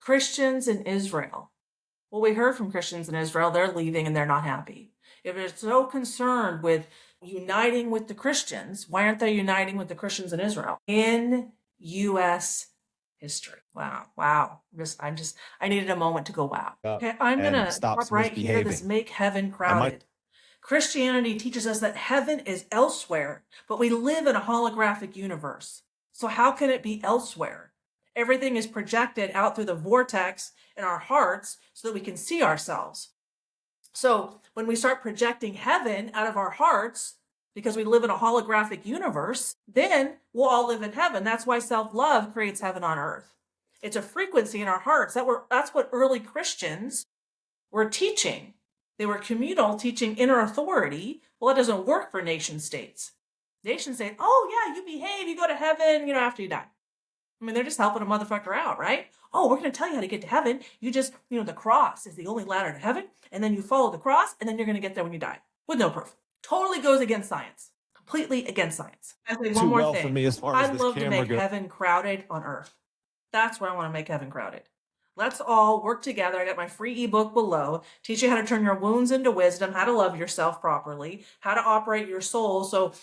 Christians in Israel. Well, we heard from Christians in Israel, they're leaving and they're not happy. If they're so concerned with uniting with the Christians, why aren't they uniting with the Christians in Israel? In U.S. history. Wow. I needed a moment to go, wow. Okay, I'm going to drop right here this make heaven crowded. Christianity teaches us that heaven is elsewhere, but we live in a holographic universe. So how can it be elsewhere? Everything is projected out through the vortex in our hearts so that we can see ourselves. So when we start projecting heaven out of our hearts, because we live in a holographic universe, then we'll all live in heaven. That's why self-love creates heaven on earth. It's a frequency in our hearts. That's what early Christians were teaching. They were communal, teaching inner authority. Well, it doesn't work for nation states. Nation states, oh yeah, you behave, you go to heaven, after you die. I mean, they're just helping a motherfucker out, right? Oh, we're going to tell you how to get to heaven. You just, the cross is the only ladder to heaven. And then you follow the cross, and then you're going to get there when you die. With no proof. Totally goes against science. Completely against science. I say one more thing. I'd love to make heaven crowded on earth. That's where I want to make heaven crowded. Let's all work together. I got my free ebook below. Teach you how to turn your wounds into wisdom, how to love yourself properly, how to operate your soul so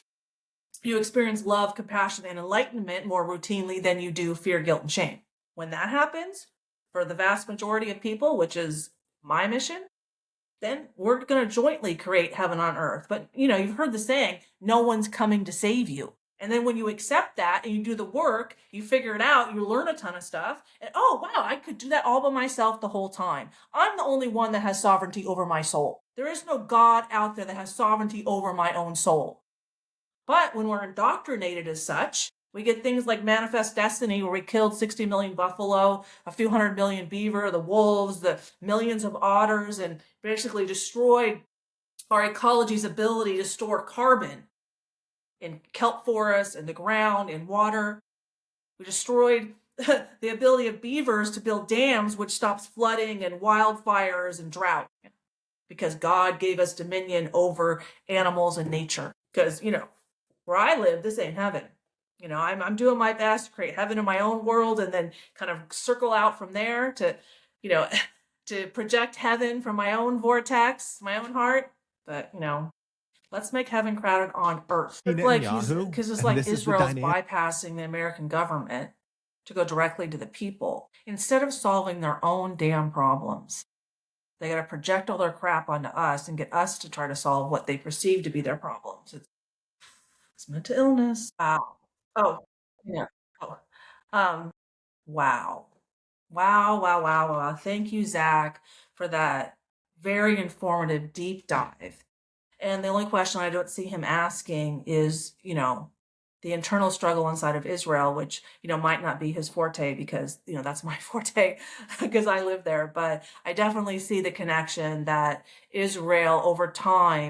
you experience love, compassion, and enlightenment more routinely than you do fear, guilt, and shame. When that happens, for the vast majority of people, which is my mission, then we're going to jointly create heaven on earth. But, you've heard the saying, no one's coming to save you. And then when you accept that and you do the work, you figure it out, you learn a ton of stuff, and oh, wow, I could do that all by myself the whole time. I'm the only one that has sovereignty over my soul. There is no God out there that has sovereignty over my own soul. But when we're indoctrinated as such, we get things like Manifest Destiny, where we killed 60 million buffalo, a few hundred million beaver, the wolves, the millions of otters, and basically destroyed our ecology's ability to store carbon in kelp forests, in the ground, in water. We destroyed the ability of beavers to build dams, which stops flooding and wildfires and drought. Because God gave us dominion over animals and nature. Because, where I live, this ain't heaven. I'm doing my best to create heaven in my own world and then kind of circle out from there to, to project heaven from my own vortex, my own heart. But, let's make heaven crowded on earth. Because it's like Israel's bypassing the American government to go directly to the people instead of solving their own damn problems. They got to project all their crap onto us and get us to try to solve what they perceive to be their problems. It's mental illness. Wow. Oh, yeah. Oh. Wow. Wow. Thank you, Zach, for that very informative deep dive. And the only question I don't see him asking is, the internal struggle inside of Israel, which, might not be his forte because, that's my forte because I live there. But I definitely see the connection that Israel over time